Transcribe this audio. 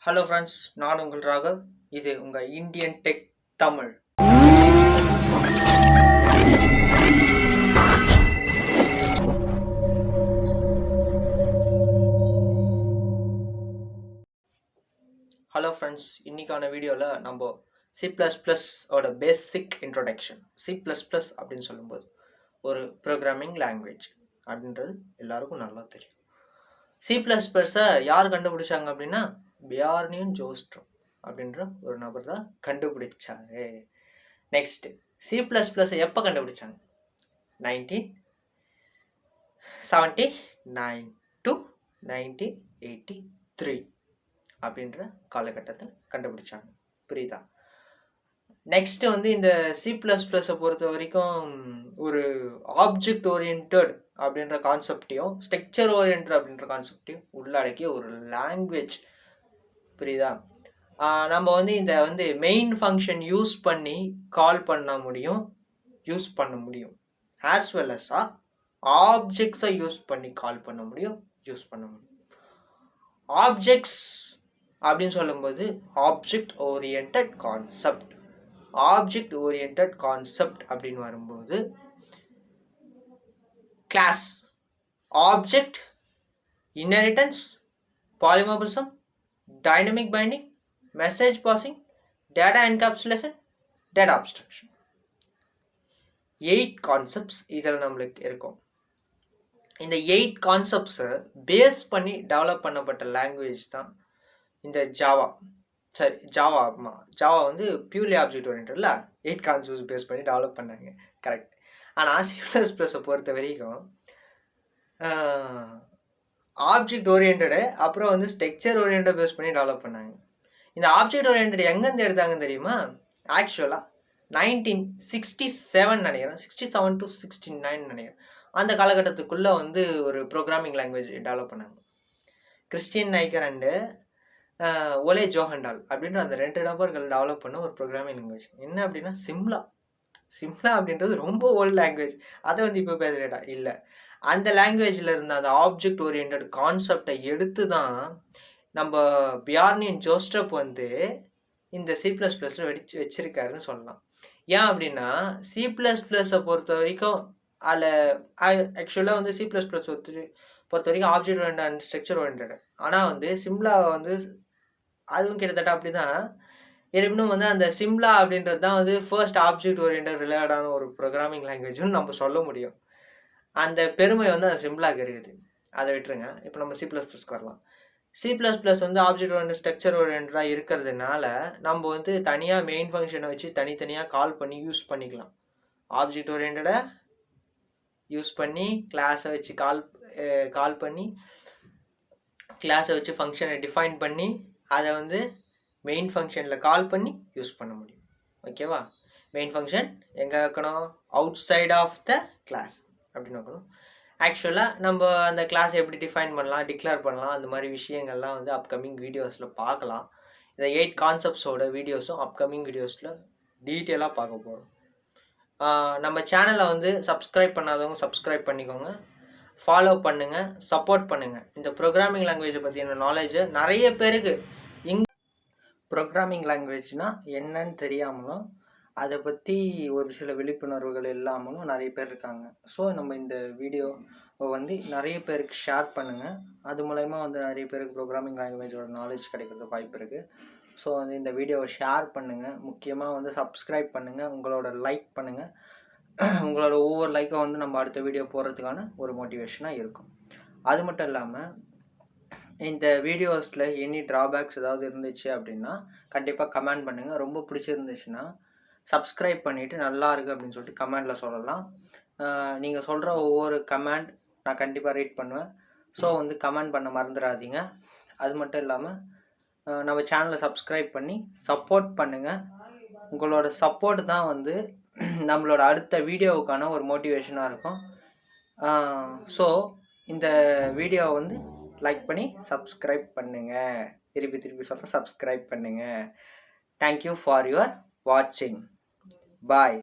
Hello friends, நான் உங்கள் ராகவ். இது உங்கள் Indian tech Tamil. Hello friends, இன்றைக்கான வீடியோவில் நம்ம C++ ஓட பேசிக் இன்ட்ரோடக்ஷன். C++ அப்படின்னு சொல்லும்போது ஒரு ப்ரோக்ராமிங் லாங்குவேஜ் அப்படின்றது எல்லாருக்கும் நல்லா தெரியும். C++-ஐ யார் கண்டுபிடிச்சாங்க அப்படின்னா பியார்னியன் ஜோஸ்ட்ரம் அப்படின்ற ஒரு நபர் தான் கண்டுபிடிச்சாரு. நெக்ஸ்ட், C++-ஐ எப்போ கண்டுபிடிச்சாங்க? 1979 to 1983 அப்படின்ற காலகட்டத்தில் கண்டுபிடிச்சாங்க. புரியுதா? நெக்ஸ்ட் இந்த C++-ஐ பொறுத்த வரைக்கும் ஒரு ஆப்ஜெக்ட் ஓரியன்டட் அப்படின்ற கான்செப்டையும் ஸ்ட்ரக்சர் ஓரியன்டட் அப்படின்ற கான்செப்டையும் உள்ளடக்கிய ஒரு லாங்குவேஜ். புரியுதா? நம்ம இந்த மெயின் ஃபங்க்ஷன் யூஸ் பண்ணி கால் பண்ண முடியும், யூஸ் பண்ண முடியும். ஆஸ் வெல் அஸ் ஆப்ஜெக்ட்ஸை யூஸ் பண்ணி கால் பண்ண முடியும், யூஸ் பண்ண முடியும். ஆப்ஜெக்ட்ஸ் அப்படின்னு சொல்லும்போது object oriented concept. Object oriented concept அப்படின்னு வரும்போது class, object, inheritance, polymorphism, dynamic binding, message passing, data encapsulation, data abstraction. 8 concepts இதில் நம்மளுக்கு இருக்கும். இந்த 8 கான்செப்ட்ஸை பேஸ் பண்ணி டெவலப் பண்ணப்பட்ட லாங்குவேஜ் தான் இந்த ஜாவா. சரி, ஜாவா பியூர்லி ஆப்ஜெக்ட் ஓரியன்டட்ல 8 கான்செப்ட்ஸ் பேஸ் பண்ணி டெவலப் பண்ணாங்க. கரெக்ட். ஆனால் C++-ஐ பொறுத்த வரைக்கும் ஆப்ஜெக்ட் ஓரியன்டடு அப்புறம் ஸ்ட்ரக்சர் ஓரியன்டட் பேஸ் பண்ணி டெவலப் பண்ணாங்க. இந்த ஆப்ஜெக்ட் ஓரியன்டட் எங்கேருந்து எடுத்தாங்கன்னு தெரியுமா? ஆக்சுவலாக 1967 நினைக்கிறேன், 67 to 69 நினைக்கிறேன். அந்த காலகட்டத்துக்குள்ளே ஒரு ப்ரோக்ராமிங் லாங்குவேஜ் டெவலப் பண்ணாங்க. கிறிஸ்டியன் நைக்கர் அண்டு ஒலே ஜோஹண்டால் அப்படின்ற அந்த 2 நபர்கள் டெவலப் பண்ண ஒரு ப்ரோக்ராமிங் லாங்குவேஜ். என்ன அப்படின்னா சிம்லா அப்படின்றது ரொம்ப ஓல்டு லாங்குவேஜ். அதை இப்போ பேசுகிறேடா இல்லை. அந்த லாங்குவேஜில் இருந்த அந்த ஆப்ஜெக்ட் ஓரியன்டட் கான்செப்டை எடுத்து தான் நம்ம பியார்னியன் ஜோஸ்ட்ரப் இந்த C++-ல வச்சிருக்காருன்னு சொல்லலாம். ஏன் அப்படின்னா C++-ஐ பொறுத்த வரைக்கும் அதில் ஆக்சுவலாக C++ பொறுத்த வரைக்கும் object oriented and structure oriented. ஆனால் சிம்லா அதுவும் கிட்டத்தட்ட அப்படி தான். இருப்பினும் அந்த சிம்லா அப்படின்றது தான் ஃபர்ஸ்ட் ஆப்ஜெக்ட் ஓரியன்டட் ரிலேட்டடான ஒரு ப்ரோக்ராமிங் லாங்குவேஜ்னு நம்ம சொல்ல முடியும். அந்த பெருமை அந்த சிம்லாக்கு இருக்குது. அதை விட்டுருங்க. இப்போ நம்ம C++க்கு வரலாம். C++ ஆப்ஜெக்ட் ஓரியன்டட் ஸ்ட்ரக்சர் ஓரியன்டடாக இருக்கிறதுனால நம்ம தனியாக மெயின் ஃபங்க்ஷனை வச்சு தனித்தனியாக கால் பண்ணி யூஸ் பண்ணிக்கலாம். ஆப்ஜெக்ட் ஓரியன்டடை யூஸ் பண்ணி கிளாஸை வச்சு கால் பண்ணி கிளாஸை வச்சு ஃபங்க்ஷனை டிஃபைன் பண்ணி அதை மெயின் ஃபங்க்ஷனில் கால் பண்ணி யூஸ் பண்ண முடியும். ஓகேவா? மெயின் ஃபங்க்ஷன் எங்கே வைக்கணும்? Outside of the class அப்படின்னு வைக்கணும். ஆக்சுவலாக நம்ம அந்த கிளாஸ் எப்படி டிஃபைன் பண்ணலாம், டிக்ளேர் பண்ணலாம், அந்த மாதிரி விஷயங்கள்லாம் அப்கமிங் வீடியோஸில் பார்க்கலாம். இந்த 8 கான்செப்ட்ஸோட வீடியோஸும் அப்கமிங் வீடியோஸில் டீட்டெயிலாக பார்க்க போகிறோம். நம்ம சேனலை சப்ஸ்கிரைப் பண்ணாதவங்க சப்ஸ்கிரைப் பண்ணிக்கோங்க, ஃபாலோ பண்ணுங்கள், சப்போர்ட் பண்ணுங்கள். இந்த ப்ரோக்ராமிங் லாங்குவேஜை பற்றின நாலேஜை நிறைய பேருக்கு ப்ரோக்ராமிங் லாங்குவேஜ்னால் என்னன்னு தெரியாமலும் அதை பற்றி ஒரு சில விழிப்புணர்வுகள் இல்லாமலும் நிறைய பேர் இருக்காங்க. ஸோ நம்ம இந்த வீடியோவை நிறைய பேருக்கு ஷேர் பண்ணுங்கள். அது மூலயமா நிறைய பேருக்கு ப்ரோக்ராமிங் லாங்குவேஜோட நாலேஜ் கிடைக்கிறது வாய்ப்பு இருக்குது. ஸோ இந்த வீடியோவை ஷேர் பண்ணுங்கள். முக்கியமாக சப்ஸ்கிரைப் பண்ணுங்கள், உங்களோட லைக் பண்ணுங்கள். உங்களோட ஒவ்வொரு லைக்கும் நம்ம அடுத்த வீடியோ போடுறதுக்கான ஒரு மோட்டிவேஷனாக இருக்கும். அது மட்டும் இல்லாமல் இந்த வீடியோஸில் எனி ட்ராபேக்ஸ் ஏதாவது இருந்துச்சு அப்படின்னா கண்டிப்பாக கமெண்ட் பண்ணுங்கள். ரொம்ப பிடிச்சிருந்துச்சுன்னா சப்ஸ்கிரைப் பண்ணிவிட்டு நல்லா இருக்குது அப்படின்னு சொல்லிட்டு கமெண்டில் சொல்லலாம். நீங்கள் சொல்கிற ஒவ்வொரு கமெண்ட் நான் கண்டிப்பாக ரீட் பண்ணுவேன். ஸோ கமெண்ட் பண்ண மறந்துடாதீங்க. அது மட்டும் இல்லாமல் நம்ம சேனலை சப்ஸ்கிரைப் பண்ணி சப்போர்ட் பண்ணுங்கள். உங்களோட சப்போர்ட் தான் நம்மளோட அடுத்த வீடியோவுக்கான ஒரு மோட்டிவேஷனாக இருக்கும். ஸோ இந்த வீடியோவை லைக் பண்ணி சப்ஸ்கிரைப் பண்ணுங்கள். திருப்பி சொல்கிறேன், சப்ஸ்கிரைப் பண்ணுங்கள். தேங்க்யூ ஃபார் யுவர் வாட்சிங். பாய்.